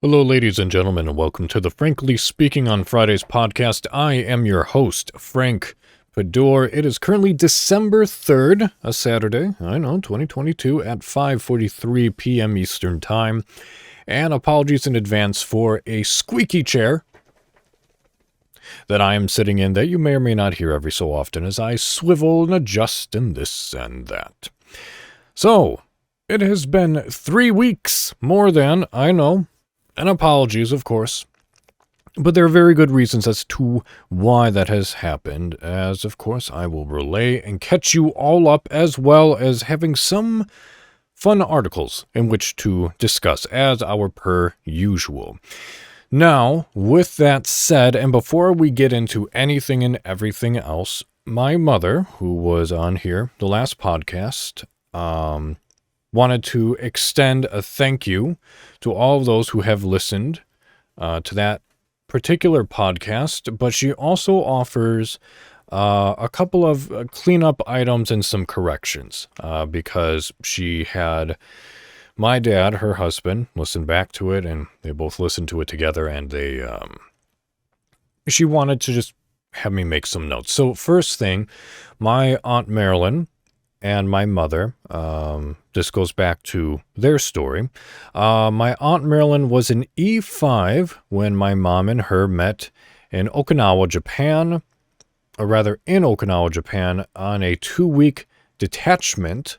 Hello, ladies and gentlemen, and welcome to the Frankly Speaking on Fridays podcast. I am your host, Frank Fedor. It is currently December 3rd, a Saturday, 2022, at 5:43 p.m. Eastern Time. And apologies in advance for a squeaky chair that I am sitting in that you may or may not hear every so often as I swivel and adjust and this and that. So, it has been 3 weeks, more than, I know. And apologies, of course. But there are very good reasons as to why that has happened, as, of course, I will relay and catch you all up, as well as having some fun articles in which to discuss, as our per usual. Now, with that said, and before we get into anything and everything else, my mother, who was on here, the last podcast, wanted to extend a thank you to all of those who have listened to that particular podcast, but she also offers a couple of cleanup items and some corrections because she had my dad, her husband, listen back to it, and they both listened to it together, and she wanted to just have me make some notes. So first thing, my Aunt Marilyn and my mother, this goes back to their story. My Aunt Marilyn was an E5 when my mom and her met in Okinawa, Japan, on a 2-week detachment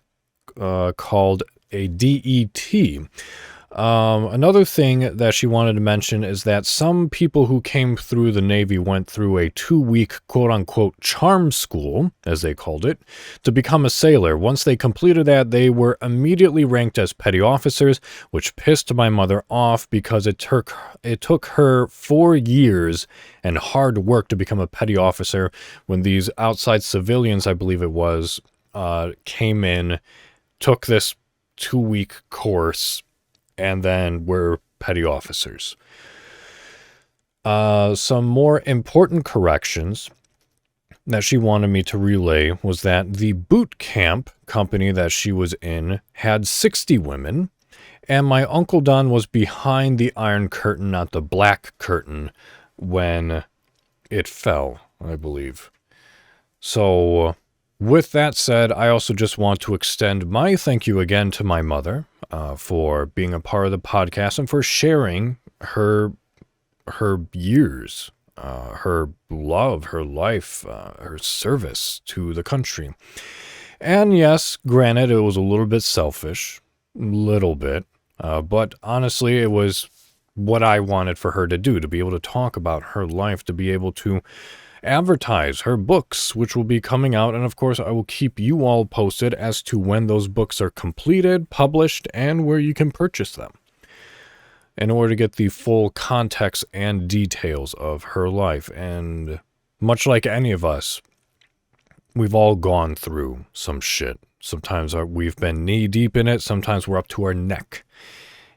called a DET. Another thing that she wanted to mention is that some people who came through the Navy went through a 2-week quote-unquote charm school, as they called it, to become a sailor. Once they completed that, they were immediately ranked as petty officers, which pissed my mother off because it took her 4 years and hard work to become a petty officer when these outside civilians, I believe it was, came in, took this 2-week course, and then we're petty officers. Some more important corrections that she wanted me to relay was that the boot camp company that she was in had 60 women, and my Uncle Don was behind the Iron Curtain, not the Black Curtain, when it fell, I believe. So, with that said, I also just want to extend my thank you again to my mother for being a part of the podcast and for sharing her years, her love, her life, her service to the country. And yes, granted, it was a little bit selfish, but honestly, it was what I wanted for her to do, to be able to talk about her life, to be able to advertise her books, which will be coming out, and of course I will keep you all posted as to when those books are completed, published, and where you can purchase them, in order to get the full context and details of her life. And much like any of us, we've all gone through some shit. Sometimes we've been knee deep in it, sometimes we're up to our neck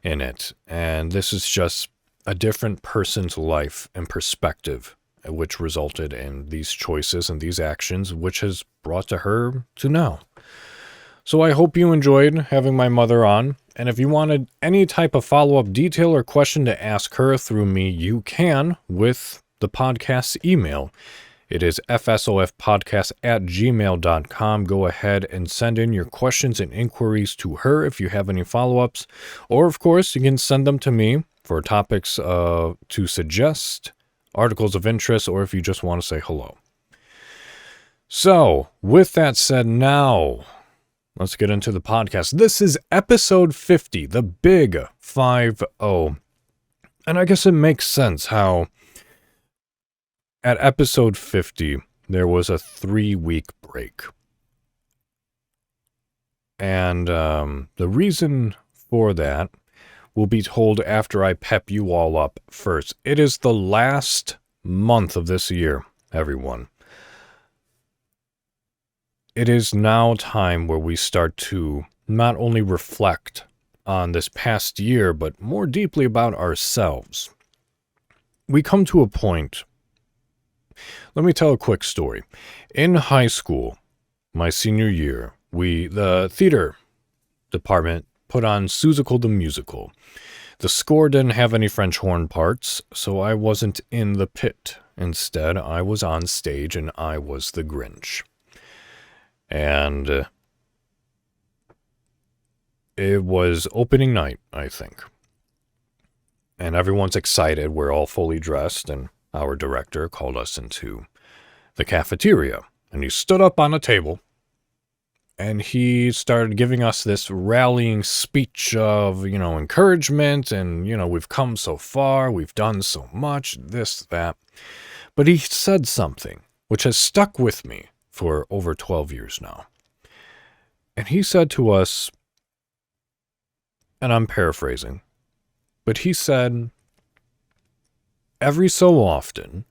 in it, and this is just a different person's life and perspective which resulted in these choices and these actions, which has brought to her to now. So I hope you enjoyed having my mother on, and if you wanted any type of follow-up detail or question to ask her through me, you can with the podcast's email. It is fsofpodcast@gmail.com. Go ahead and send in your questions and inquiries to her if you have any follow-ups, or of course you can send them to me for topics to suggest, articles of interest, or if you just want to say hello. So, with that said, now let's get into the podcast. This is episode 50, the big 50. And I guess it makes sense how at episode 50, there was a 3-week break. And the reason for that will be told after I pep you all up first. It is the last month of this year, everyone. It is now time where we start to not only reflect on this past year, but more deeply about ourselves. We come to a point. Let me tell a quick story. In high school, my senior year, the theater department put on Seussical the Musical. The score didn't have any French horn parts, so I wasn't in the pit. Instead, I was on stage and I was the Grinch. And it was opening night, I think. And everyone's excited. We're all fully dressed, and our director called us into the cafeteria. And he stood up on a table, and he started giving us this rallying speech of, encouragement, and, we've come so far, we've done so much, this, that. But he said something which has stuck with me for over 12 years now. And he said to us, and I'm paraphrasing, but he said, every so often,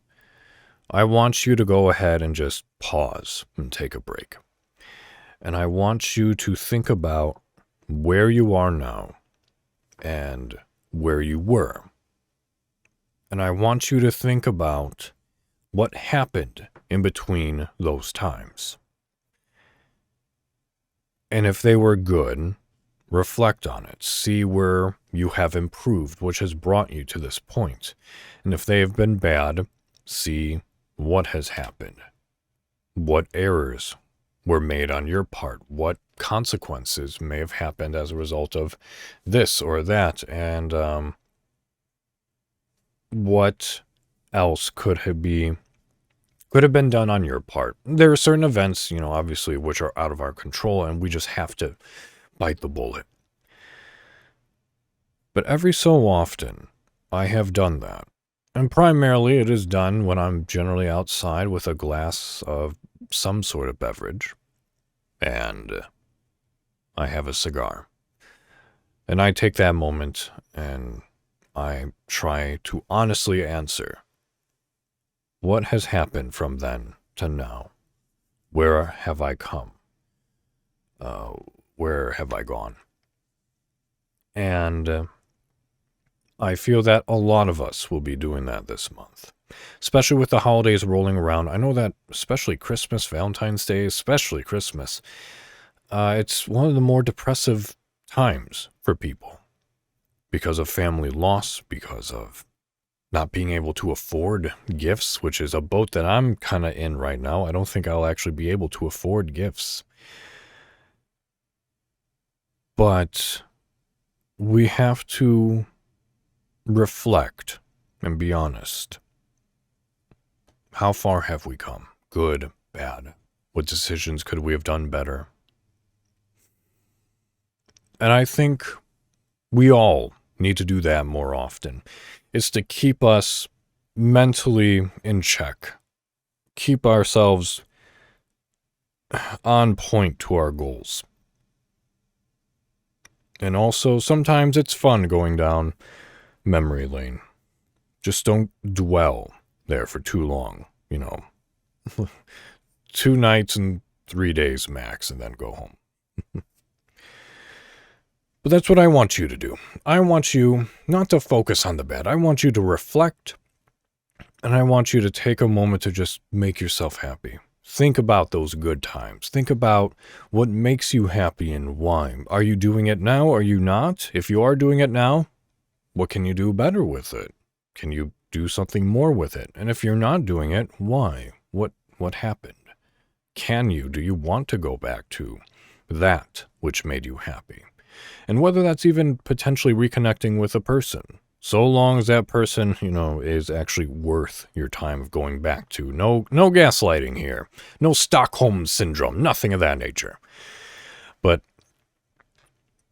I want you to go ahead and just pause and take a break. And I want you to think about where you are now and where you were. And I want you to think about what happened in between those times. And if they were good, reflect on it. See where you have improved, which has brought you to this point. And if they have been bad, see what has happened. What errors were made on your part? What consequences may have happened as a result of this or that? And what else could have been done on your part? There are certain events, obviously, which are out of our control, and we just have to bite the bullet. But every so often, I have done that. And primarily, it is done when I'm generally outside with a glass of some sort of beverage, and I have a cigar. And I take that moment, and I try to honestly answer, what has happened from then to now? Where have I come? Where have I gone? And I feel that a lot of us will be doing that this month, especially with the holidays rolling around. I know that especially Christmas, Valentine's Day, especially Christmas, it's one of the more depressive times for people because of family loss, because of not being able to afford gifts, which is a boat that I'm kind of in right now. I don't think I'll actually be able to afford gifts. But we have to reflect and be honest. How far have we come? Good, bad? What decisions could we have done better? And I think we all need to do that more often. It's to keep us mentally in check. Keep ourselves on point to our goals. And also, sometimes it's fun going down memory lane. Just don't dwell there for too long, 2 nights and 3 days max, and then go home. But that's what I want you to do. I want you not to focus on the bad. I want you to reflect, and I want you to take a moment to just make yourself happy. Think about those good times. Think about what makes you happy and why. Are you doing it now? Are you not? If you are doing it now, what can you do better with it? Can you do something more with it? And if you're not doing it, why? What happened? Do you want to go back to that which made you happy? And whether that's even potentially reconnecting with a person, so long as that person, is actually worth your time of going back to. No gaslighting here. No Stockholm Syndrome. Nothing of that nature. But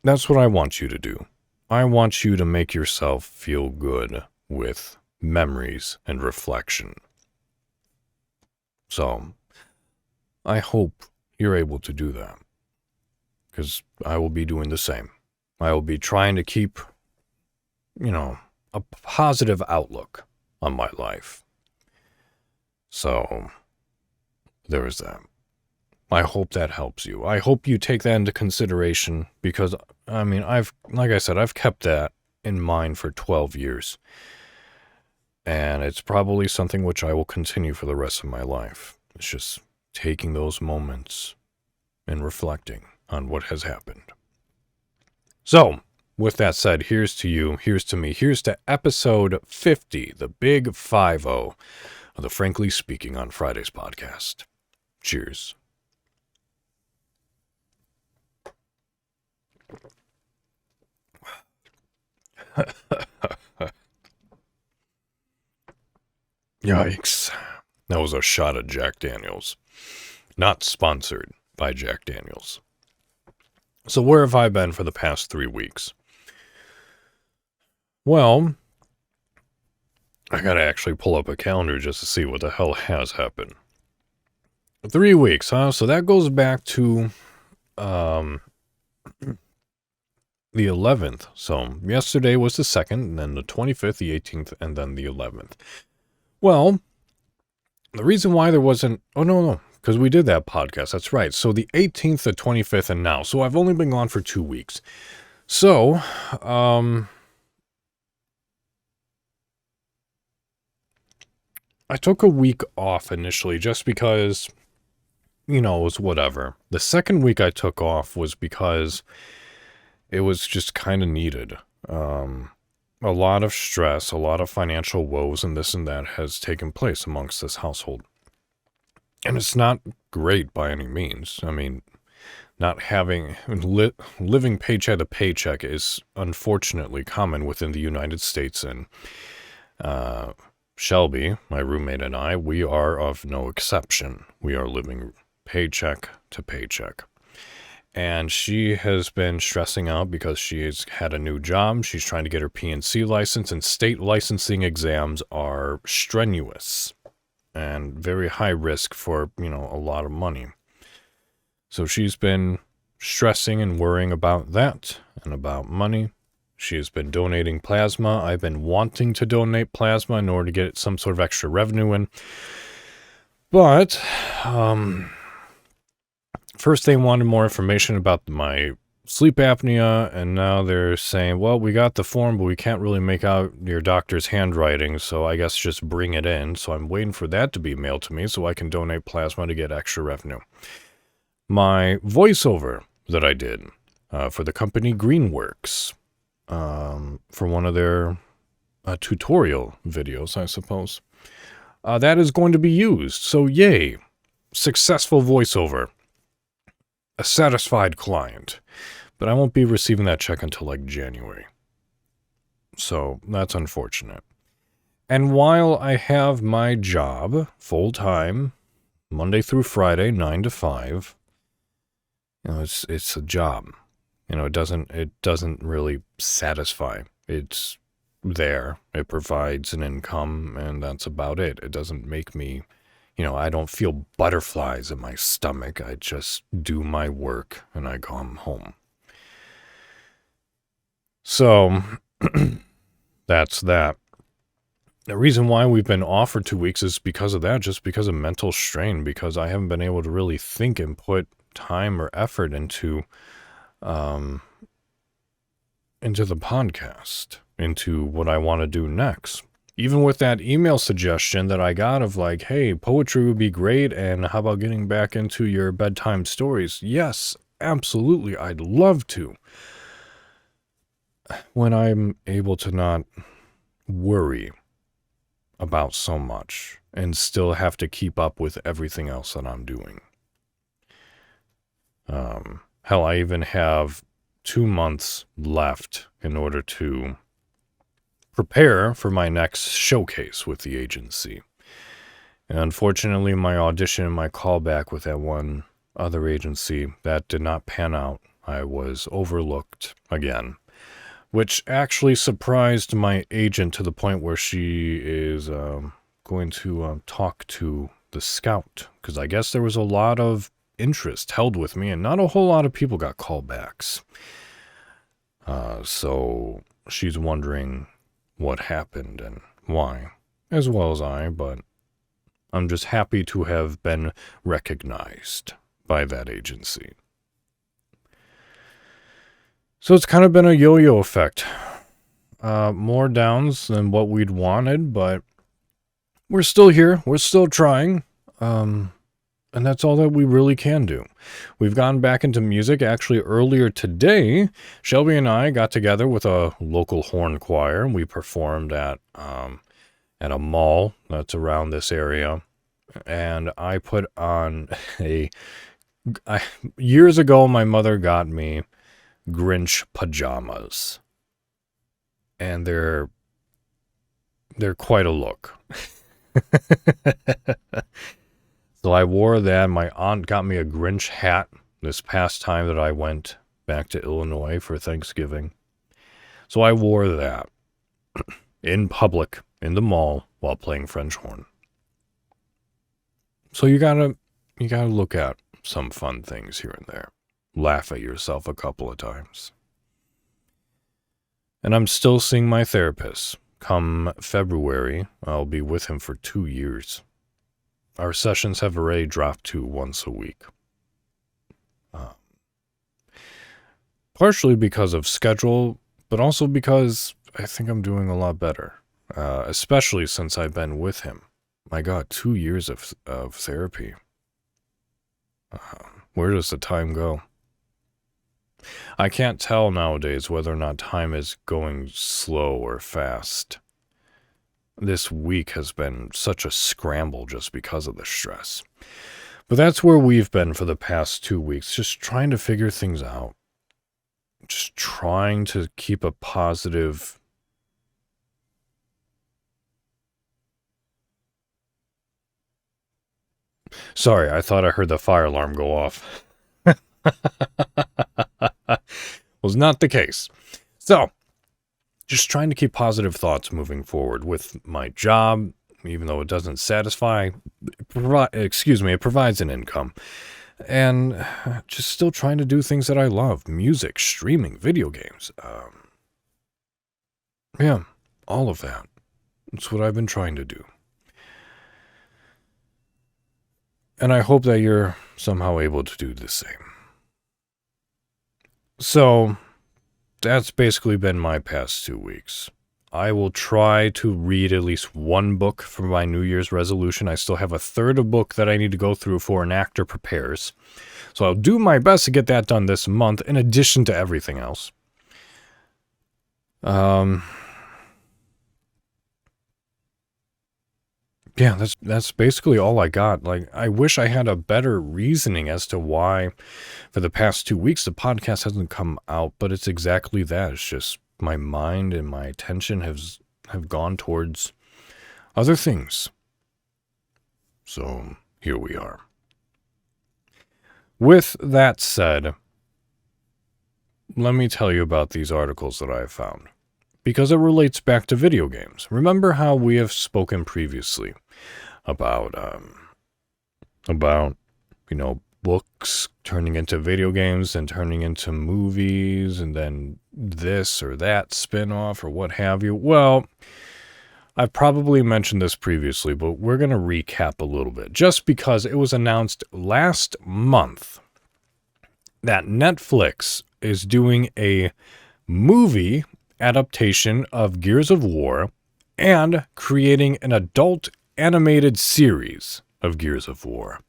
that's what I want you to do. I want you to make yourself feel good with memories and reflection. So, I hope you're able to do that. Because I will be doing the same. I will be trying to keep, a positive outlook on my life. So, there is that. I hope that helps you. I hope you take that into consideration because, I've kept that in mind for 12 years. And it's probably something which I will continue for the rest of my life. It's just taking those moments and reflecting on what has happened. So, with that said, here's to you, here's to me, here's to episode 50, the big 50 of the Frankly Speaking on Fridays podcast. Cheers. Yikes. That was a shot at Jack Daniels. Not sponsored by Jack Daniels. So where have I been for the past 3 weeks? Well, I gotta actually pull up a calendar just to see what the hell has happened. 3 weeks, huh? So that goes back to the 11th. So yesterday was the 2nd, and then the 25th, the 18th, and then the 11th. Well, the reason why there wasn't... Oh, no, because we did that podcast. That's right. So the 18th, the 25th, and now. So I've only been gone for 2 weeks. So, I took a week off initially just because, it was whatever. The second week I took off was because it was just kind of needed. A lot of stress, a lot of financial woes, and this and that has taken place amongst this household. And it's not great by any means. I mean, not having, living paycheck to paycheck is unfortunately common within the United States, and Shelby, my roommate, and I, we are of no exception. We are living paycheck to paycheck. And she has been stressing out because she has had a new job. She's trying to get her PNC license, and state licensing exams are strenuous and very high risk for, a lot of money. So she's been stressing and worrying about that and about money. She has been donating plasma. I've been wanting to donate plasma in order to get some sort of extra revenue in. But, first they wanted more information about my sleep apnea, and now they're saying, well, we got the form, but we can't really make out your doctor's handwriting, so I guess just bring it in. So I'm waiting for that to be mailed to me so I can donate plasma to get extra revenue. My voiceover that I did for the company Greenworks, for one of their tutorial videos, I suppose, that is going to be used. So yay, successful voiceover. A satisfied client, but I won't be receiving that check until January. So that's unfortunate. And while I have my job full-time, Monday through Friday, 9 to 5, it's a job. It doesn't really satisfy. It's there. It provides an income, and that's about it. It doesn't make me... I don't feel butterflies in my stomach. I just do my work and I come home. So, that's that. The reason why we've been off for 2 weeks is because of that, just because of mental strain, because I haven't been able to really think and put time or effort into the podcast, into what I want to do next. Even with that email suggestion that I got of hey, poetry would be great, and how about getting back into your bedtime stories? Yes, absolutely, I'd love to. When I'm able to not worry about so much and still have to keep up with everything else that I'm doing. Hell, I even have 2 months left in order to prepare for my next showcase with the agency. And unfortunately, my audition and my callback with that one other agency, that did not pan out. I was overlooked again, which actually surprised my agent to the point where she is going to talk to the scout, because I guess there was a lot of interest held with me, and not a whole lot of people got callbacks. So she's wondering what happened and why, as well as I, but I'm just happy to have been recognized by that agency. So it's kind of been a yo-yo effect. More downs than what we'd wanted, but we're still here. We're still trying. And that's all that we really can do. We've gone back into music. Actually, earlier today, Shelby and I got together with a local horn choir. We performed at a mall that's around this area. And I put on years ago, my mother got me Grinch pajamas. And they're quite a look. So I wore that. My aunt got me a Grinch hat this past time that I went back to Illinois for Thanksgiving. So I wore that in public, in the mall, while playing French horn. So you gotta look at some fun things here and there. Laugh at yourself a couple of times. And I'm still seeing my therapist. Come February, I'll be with him for 2 years. Our sessions have already dropped to once a week. Partially because of schedule, but also because I think I'm doing a lot better. Especially since I've been with him. My God, 2 years of therapy. Where does the time go? I can't tell nowadays whether or not time is going slow or fast. This week has been such a scramble just because of the stress. But that's where we've been for the past 2 weeks, just trying to figure things out. Just trying to keep a positive... Sorry, I thought I heard the fire alarm go off. Was not the case. So, just trying to keep positive thoughts moving forward with my job, even though it doesn't satisfy, it provides an income. And just still trying to do things that I love. Music, streaming, video games. Yeah, all of that. That's what I've been trying to do. And I hope that you're somehow able to do the same. So, that's basically been my past 2 weeks. I will try to read at least one book for my New Year's resolution. I still have a third of book that I need to go through for An Actor Prepares. So I'll do my best to get that done this month, in addition to everything else. Yeah, that's basically all I got. Like, I wish I had a better reasoning as to why for the past 2 weeks the podcast hasn't come out, but it's exactly that. It's just my mind and my attention have gone towards other things. So, here we are. With that said, let me tell you about these articles that I've found, because it relates back to video games. Remember how we have spoken previously about books turning into video games and turning into movies, and then this or that spin-off or what have you. Well, I've probably mentioned this previously, but we're going to recap a little bit, just because it was announced last month that Netflix is doing a movie adaptation of Gears of War and creating an adult animated series of Gears of War.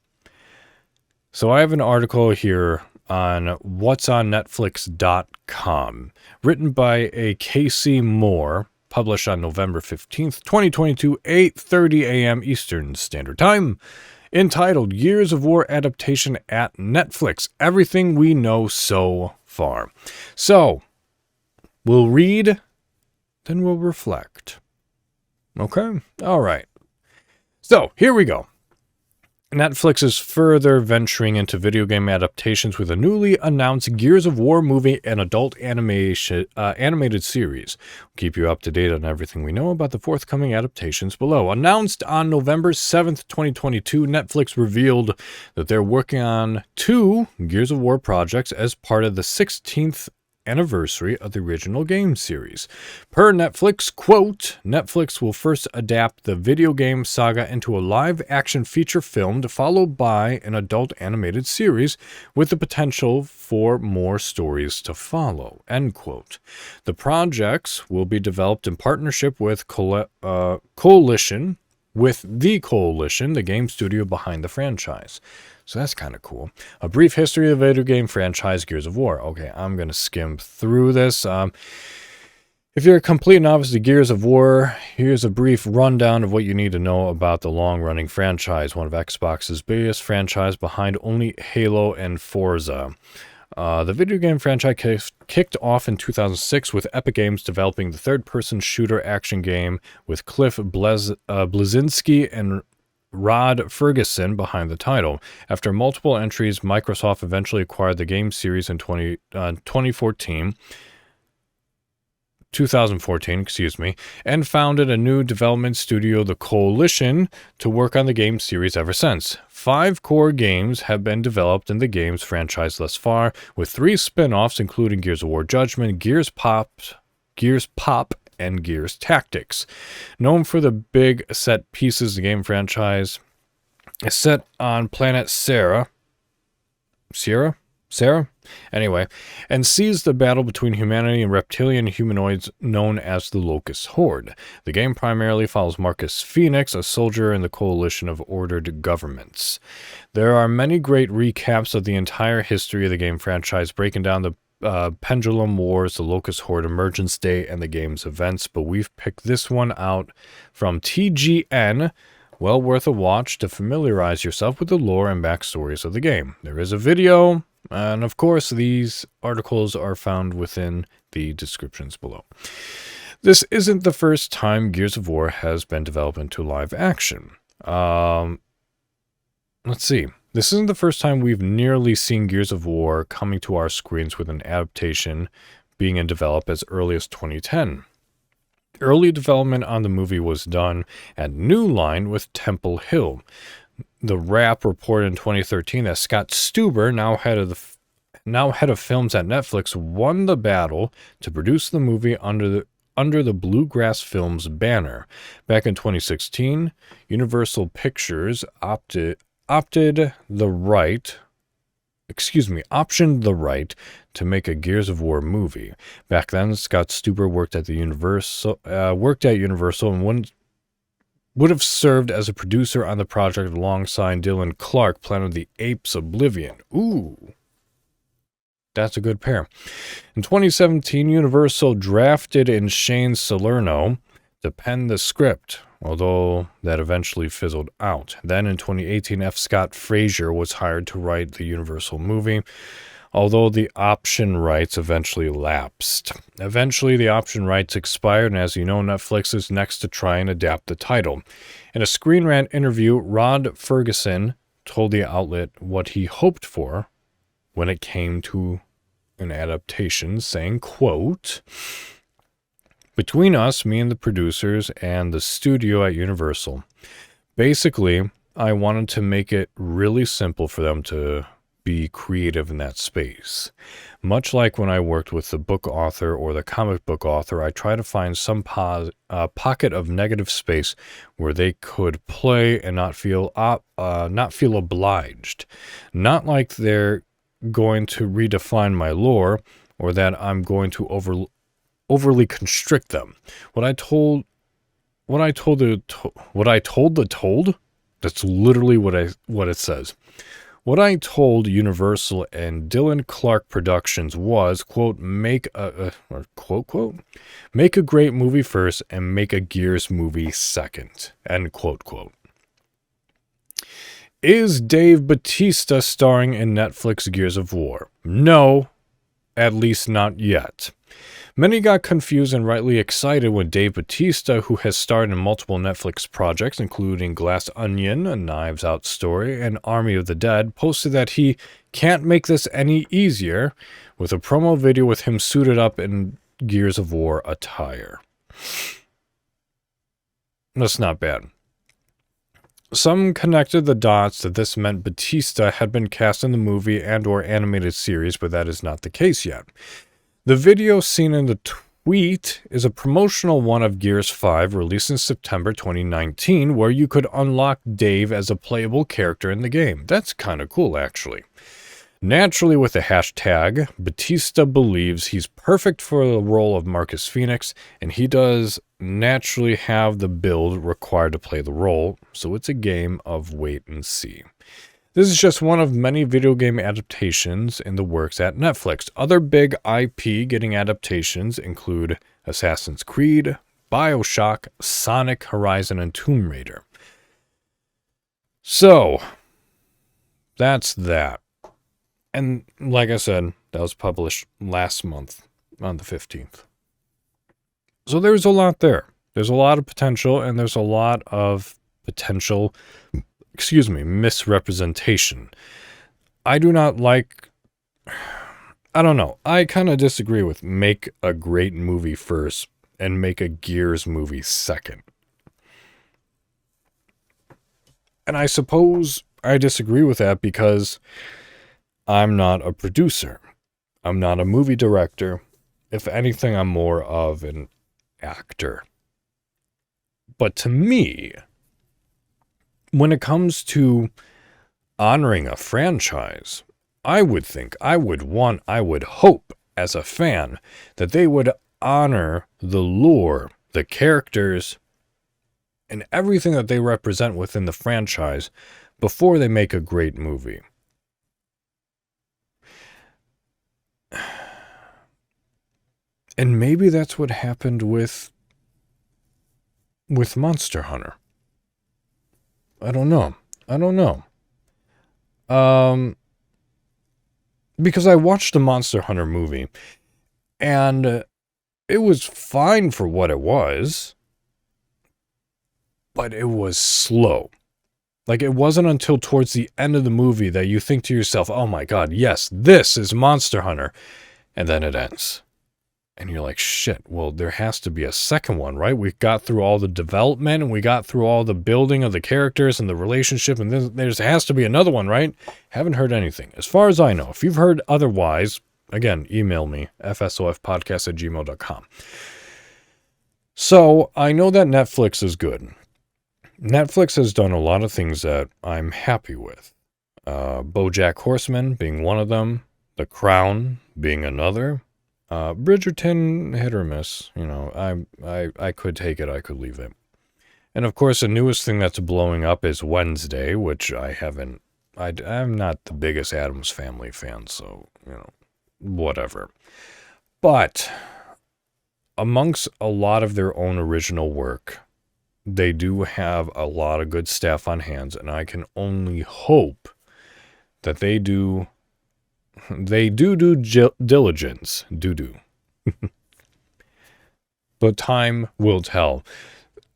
So I have an article here on whatsonnetflix.com, written by a Casey Moore, published on November 15th, 2022, 8:30 a.m. Eastern Standard Time, entitled Gears of War Adaptation at Netflix, Everything We Know So Far. So, we'll read, then we'll reflect. Okay? All right. So, here we go. Netflix is further venturing into video game adaptations with a newly announced Gears of War movie and adult animated series. We'll keep you up to date on everything we know about the forthcoming adaptations below. Announced on November 7th, 2022, Netflix revealed that they're working on 2 Gears of War projects as part of the 16th anniversary of the original game series. Per Netflix, quote, Netflix will first adapt the video game saga into a live-action feature film, followed by an adult animated series with the potential for more stories to follow, end quote. The projects will be developed in partnership with Coalition, the game studio behind the franchise. So that's kind of cool. A brief history of the video game franchise Gears of War. Okay, I'm going to skim through this. If you're a complete novice to Gears of War, here's a brief rundown of what you need to know about the long-running franchise, one of Xbox's biggest franchise behind only Halo and Forza. The video game franchise kicked off in 2006 with Epic Games developing the third-person shooter action game with Cliff Bleszinski and Rod Ferguson behind the title. After multiple entries, Microsoft eventually acquired the game series in 2014, and founded a new development studio, the Coalition, to work on the game series ever since. 5 core games have been developed in the games franchise thus far, with 3 spin-offs including Gears of War Judgment, Gears Pop, and Gears Tactics. Known for the big set pieces, the game franchise is set on planet Sierra? Anyway, and sees the battle between humanity and reptilian humanoids known as the Locust Horde. The game primarily follows Marcus Phoenix, a soldier in the coalition of ordered governments. There are many great recaps of the entire history of the game franchise, breaking down the Pendulum Wars, the Locust Horde Emergence Day, and the game's events, but we've picked this one out from TGN. Well worth a watch to familiarize yourself with the lore and backstories of the game. There is a video, and of course these articles are found within the descriptions below. This isn't the first time Gears of War has been developed into live action. Let's see. This isn't the first time we've nearly seen Gears of War coming to our screens with an adaptation being in develop as early as 2010. Early development on the movie was done at New Line with Temple Hill. The Wrap reported in 2013 that Scott Stuber, now head of films at Netflix, won the battle to produce the movie under the Bluegrass Films banner. Back in 2016, Universal Pictures optioned the right to make a Gears of War movie. Back then, Scott Stuber worked at Universal and would have served as a producer on the project alongside Dylan Clark, Planet of the Apes: Oblivion. Ooh, that's a good pair. In 2017, Universal drafted in Shane Salerno to pen the script, although that eventually fizzled out. Then in 2018, F. Scott Fraser was hired to write the Universal movie, although the option rights eventually lapsed. Eventually, the option rights expired, and as you know, Netflix is next to try and adapt the title. In a Screen Rant interview, Rod Ferguson told the outlet what he hoped for when it came to an adaptation, saying, quote, "Between us, me and the producers and the studio at Universal, basically, I wanted to make it really simple for them to be creative in that space. Much like when I worked with the book author or the comic book author, I try to find some pocket of negative space where they could play and not feel obliged. Not like they're going to redefine my lore or that I'm going to overly constrict them. What I told the told. That's literally what it says. What I told Universal and Dylan Clark Productions was, quote, make a great movie first and make a Gears movie second, end quote, quote. Is Dave Bautista starring in Netflix Gears of War? No, at least not yet. Many got confused and rightly excited when Dave Bautista, who has starred in multiple Netflix projects, including Glass Onion, A Knives Out Story, and Army of the Dead, posted that he can't make this any easier with a promo video with him suited up in Gears of War attire. That's not bad. Some connected the dots that this meant Bautista had been cast in the movie and or animated series, but that is not the case yet. The video seen in the tweet is a promotional one of Gears 5 released in September 2019, where you could unlock Dave as a playable character in the game. That's kind of cool, actually. Naturally, with the hashtag, Bautista believes he's perfect for the role of Marcus Phoenix, and he does naturally have the build required to play the role, so it's a game of wait and see. This is just one of many video game adaptations in the works at Netflix. Other big IP getting adaptations include Assassin's Creed, BioShock, Sonic, Horizon, and Tomb Raider. So, that's that. And like I said, that was published last month on the 15th. So there's a lot there. There's a lot of potential, and there's a lot of potential, misrepresentation. I do not like, I don't know. I kind of disagree with make a great movie first and make a Gears movie second. And I suppose I disagree with that because I'm not a producer. I'm not a movie director. If anything, I'm more of an actor. But to me, when it comes to honoring a franchise, I would hope as a fan that they would honor the lore, the characters, and everything that they represent within the franchise before they make a great movie. And maybe that's what happened with Monster Hunter. I don't know. Because I watched the Monster Hunter movie, and it was fine for what it was, but it was slow. Like, it wasn't until towards the end of the movie that you think to yourself, oh my god, yes, this is Monster Hunter. And then it ends. And you're like, shit, well, there has to be a second one, right? We got through all the development, and we got through all the building of the characters and the relationship, and then there has to be another one, right? Haven't heard anything. As far as I know, if you've heard otherwise, again, email me, fsofpodcast@gmail.com. So, I know that Netflix is good. Netflix has done a lot of things that I'm happy with. BoJack Horseman being one of them. The Crown being another. Bridgerton, hit or miss. You know, I could take it, I could leave it. And of course, the newest thing that's blowing up is Wednesday, which I'm not the biggest Addams Family fan, so, you know, whatever. But amongst a lot of their own original work, they do have a lot of good staff on hands, and I can only hope that they do diligence. But time will tell.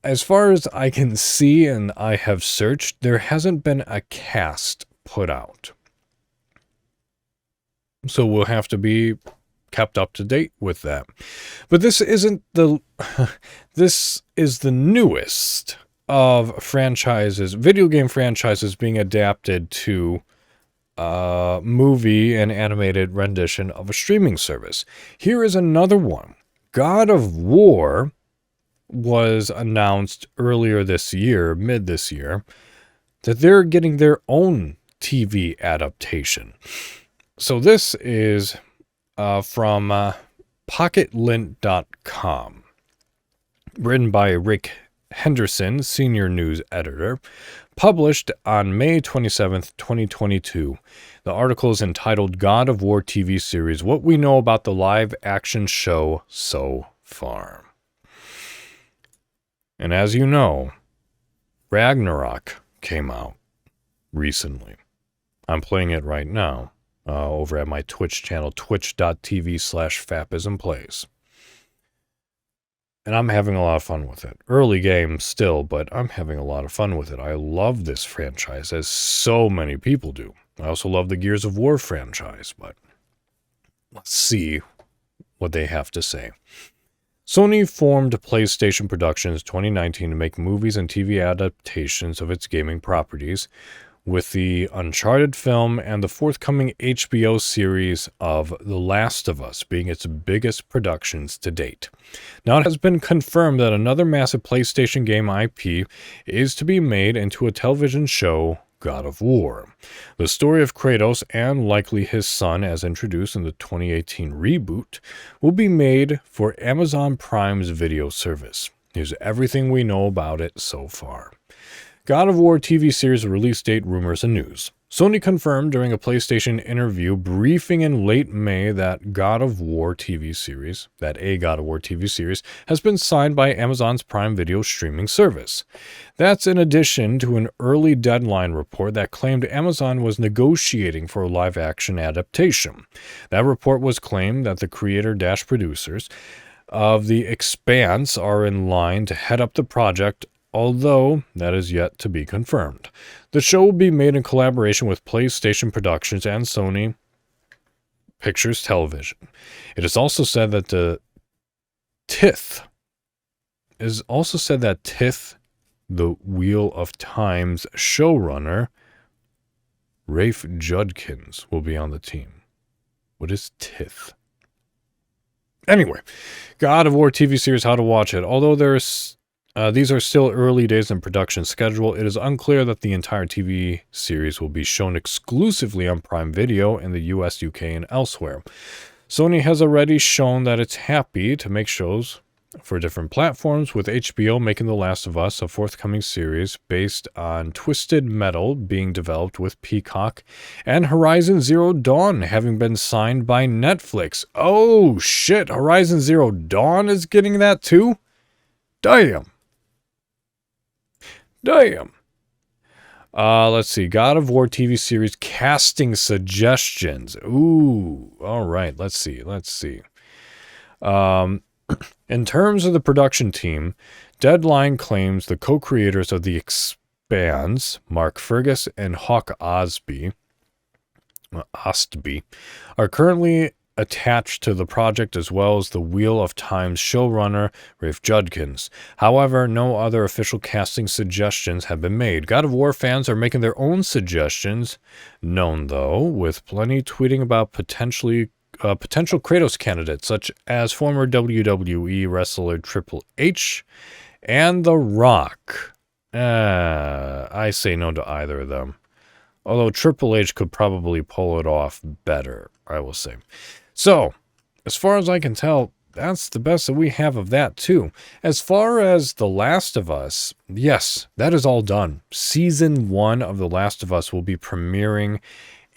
As far as I can see, and I have searched, there hasn't been a cast put out. So we'll have to be kept up to date with that. But this is the newest of franchises, video game franchises being adapted to movie and animated rendition of a streaming service. Here is another one. God of War was announced earlier this year, mid this year, that they're getting their own TV adaptation. So this is from PocketLint.com, written by Rick Henderson, senior news editor, published on May 27th, 2022. The article is entitled God of War TV Series, What We Know About the Live Action Show So Far. And as you know, Ragnarok came out recently. I'm playing it right now over at my Twitch channel, twitch.tv/fapismplays. And I'm having a lot of fun with it. Early game still, but I'm having a lot of fun with it. I love this franchise, as so many people do. I also love the Gears of War franchise, but let's see what they have to say. Sony formed PlayStation Productions 2019 to make movies and TV adaptations of its gaming properties, with the Uncharted film and the forthcoming HBO series of The Last of Us being its biggest productions to date. Now it has been confirmed that another massive PlayStation game IP is to be made into a television show, God of War. The story of Kratos, and likely his son as introduced in the 2018 reboot, will be made for Amazon Prime's video service. Here's everything we know about it so far. God of War TV series release date, rumors, and news. Sony confirmed during a PlayStation interview briefing in late May that a God of War TV series has been signed by Amazon's Prime Video streaming service. That's in addition to an early Deadline report that claimed Amazon was negotiating for a live-action adaptation. That report was claimed that the creator-producers of The Expanse are in line to head up the project, although that is yet to be confirmed. The show will be made in collaboration with PlayStation Productions and Sony Pictures Television. It is also said that Tith, the Wheel of Time's showrunner, Rafe Judkins, will be on the team. What is Tith? Anyway, God of War TV series, how to watch it. Although these are still early days in production schedule, it is unclear that the entire TV series will be shown exclusively on Prime Video in the US, UK, and elsewhere. Sony has already shown that it's happy to make shows for different platforms, with HBO making The Last of Us, a forthcoming series based on Twisted Metal, being developed with Peacock, and Horizon Zero Dawn having been signed by Netflix. Oh shit, Horizon Zero Dawn is getting that too? Damn. Let's see. God of War TV series casting suggestions. Ooh, all right. Let's see. In terms of the production team, Deadline claims the co-creators of The Expanse, Mark Fergus and Hawk Ostby, are currently attached to the project, as well as the Wheel of Time's showrunner, Rafe Judkins. However, no other official casting suggestions have been made. God of War fans are making their own suggestions known, though, with plenty tweeting about potential Kratos candidates, such as former WWE wrestler Triple H and The Rock. I say no to either of them. Although Triple H could probably pull it off better, I will say. So, as far as I can tell, that's the best that we have of that, too. As far as The Last of Us, yes, that is all done. Season 1 of The Last of Us will be premiering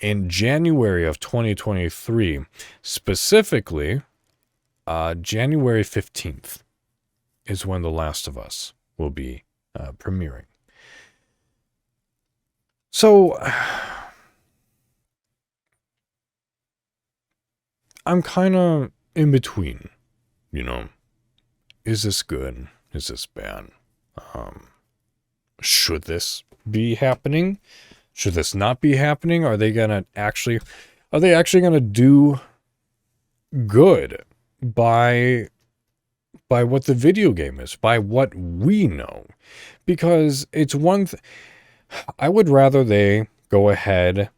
in January of 2023. Specifically, January 15th is when The Last of Us will be premiering. So, I'm kind of in between, Is this good? Is this bad? Should this be happening? Should this not be happening? Are they actually going to do good by what the video game is, by what we know? Because it's I would rather they go ahead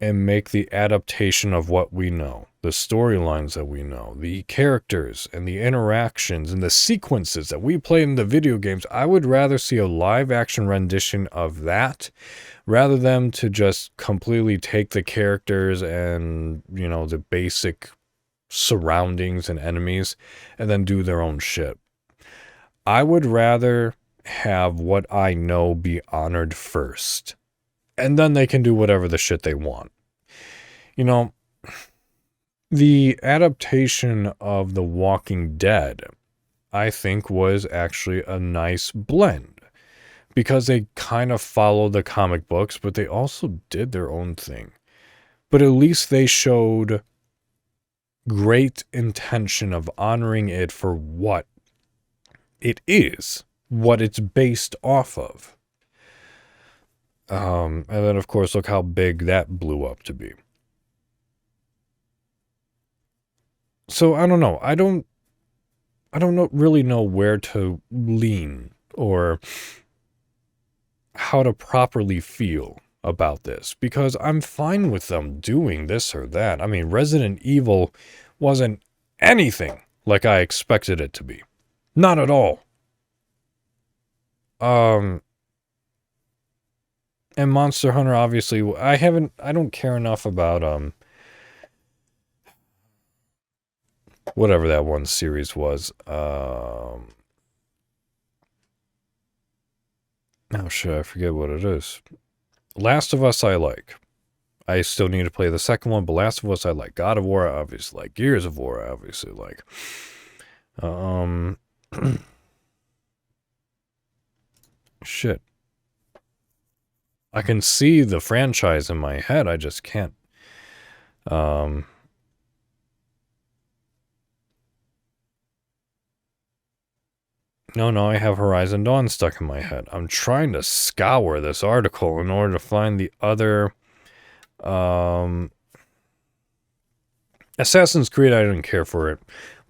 and make the adaptation of what we know, the storylines that we know, the characters and the interactions and the sequences that we play in the video games. I would rather see a live action rendition of that rather than to just completely take the characters and, the basic surroundings and enemies and then do their own shit. I would rather have what I know be honored first, and then they can do whatever the shit they want. The adaptation of The Walking Dead, I think, was actually a nice blend, because they kind of followed the comic books, but they also did their own thing. But at least they showed great intention of honoring it for what it is, what it's based off of. And then, of course, look how big that blew up to be. So, I don't know. I don't really know where to lean or how to properly feel about this, because I'm fine with them doing this or that. I mean, Resident Evil wasn't anything like I expected it to be. Not at all. And Monster Hunter, obviously, I don't care enough about, whatever that one series was. Oh shit, I forget what it is. Last of Us I like. I still need to play the second one, but Last of Us I like. God of War I obviously like. Gears of War I obviously like. Shit. I can see the franchise in my head, I just can't. No, I have Horizon Dawn stuck in my head. I'm trying to scour this article in order to find the other, Assassin's Creed, I didn't care for it.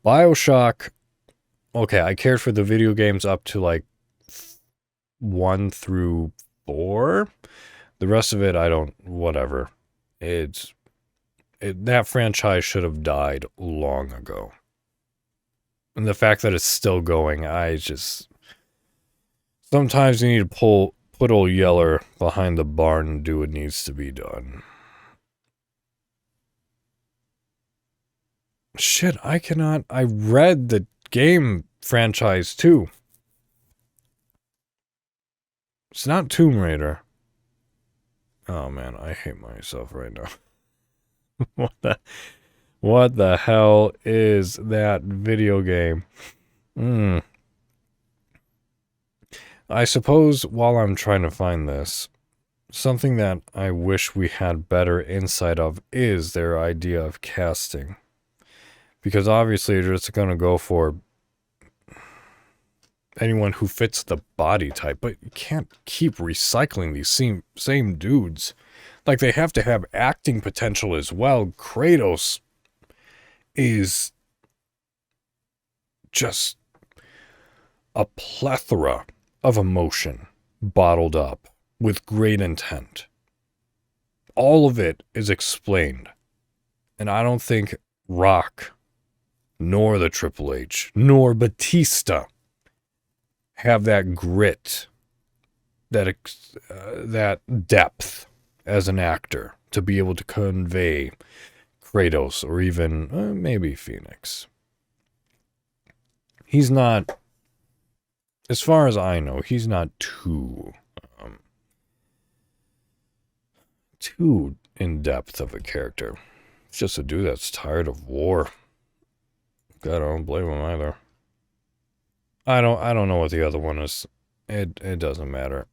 BioShock, okay, I cared for the video games up to like 1 through 4. The rest of it, I don't, whatever. That franchise should have died long ago. And the fact that it's still going, sometimes you need to put old Yeller behind the barn and do what needs to be done. Shit, I read the game franchise too. It's not Tomb Raider. Oh man, I hate myself right now. What the hell is that video game? I suppose while I'm trying to find this, something that I wish we had better insight of is their idea of casting. Because obviously they're just going to go for anyone who fits the body type, but you can't keep recycling these same dudes. Like, they have to have acting potential as well. Kratos is just a plethora of emotion bottled up with great intent. All of it is explained. And I don't think Rock, nor the Triple H, nor Batista have that grit, that depth as an actor to be able to convey Kratos or even maybe Phoenix. He's not, as far as I know, he's not too in depth of a character. It's just a dude that's tired of war. God, I don't blame him either. I don't know what the other one is. It doesn't matter.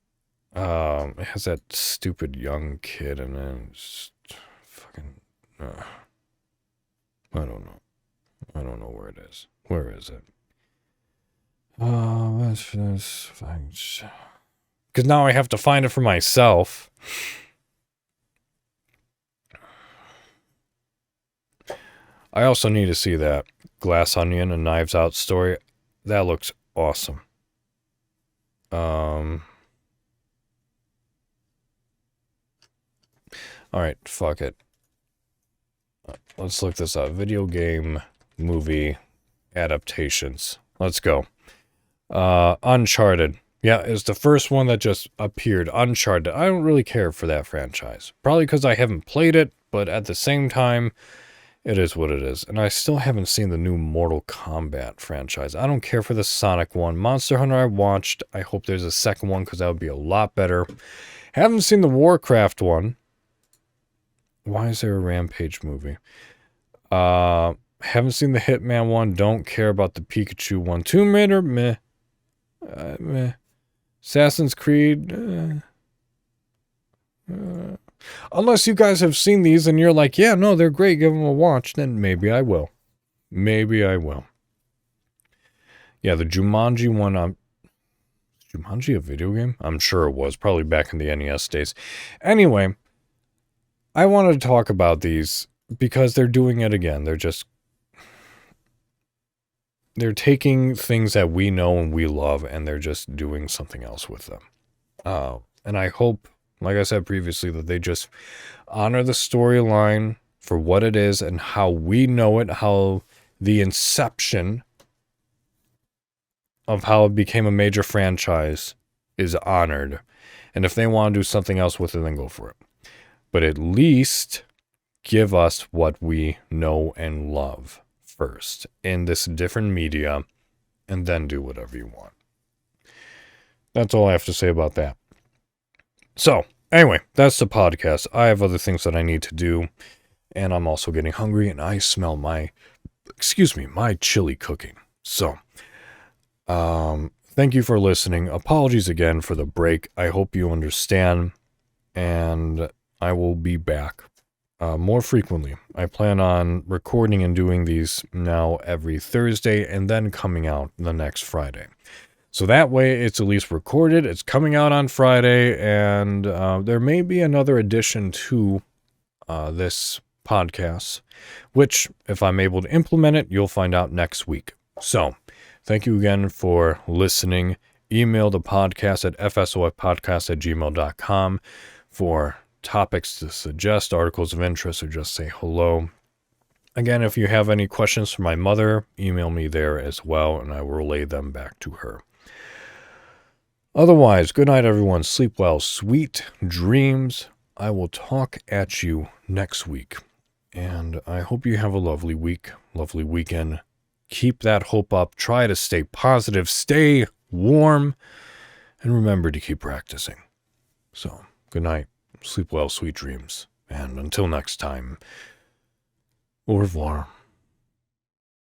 It has that stupid young kid and then it's fucking I don't know. I don't know where it is. Where is it? Because now I have to find it for myself. I also need to see that Glass Onion and Knives Out story. That looks awesome. Alright, fuck it. Let's look this up. Video game, movie, adaptations. Let's go. Uncharted. Yeah, it's the first one that just appeared. Uncharted. I don't really care for that franchise. Probably because I haven't played it, but at the same time, it is what it is. And I still haven't seen the new Mortal Kombat franchise. I don't care for the Sonic one. Monster Hunter I watched. I hope there's a second one because that would be a lot better. Haven't seen the Warcraft one. Why is there a Rampage movie? Haven't seen the Hitman one. Don't care about the Pikachu one. Tomb Raider, meh. Meh. Assassin's Creed, unless you guys have seen these and you're like, yeah, no, they're great, give them a watch, then maybe I will. Maybe I will. Yeah, the Jumanji one, Jumanji a video game? I'm sure it was, probably back in the NES days. Anyway, I wanted to talk about these because they're doing it again. They're taking things that we know and we love and they're just doing something else with them. And I hope, like I said previously, that they just honor the storyline for what it is and how we know it, how the inception of how it became a major franchise is honored. And if they want to do something else with it, then go for it. But at least give us what we know and love first in this different media, and then do whatever you want. That's all I have to say about that. So, Anyway, that's the podcast. I have other things that I need to do, and I'm also getting hungry, and I smell my chili cooking. So, thank you for listening. Apologies again for the break. I hope you understand, and I will be back more frequently. I plan on recording and doing these now every Thursday and then coming out the next Friday. So that way it's at least recorded, it's coming out on Friday, and there may be another addition to this podcast, which, if I'm able to implement it, you'll find out next week. So, thank you again for listening. Email the podcast at fsofpodcast@gmail.com for topics to suggest, articles of interest, or just say hello. Again, if you have any questions for my mother, email me there as well, and I will relay them back to her. Otherwise, good night, everyone. Sleep well. Sweet dreams. I will talk at you next week. And I hope you have a lovely week, lovely weekend. Keep that hope up. Try to stay positive. Stay warm. And remember to keep practicing. So, good night. Sleep well. Sweet dreams. And until next time, au revoir.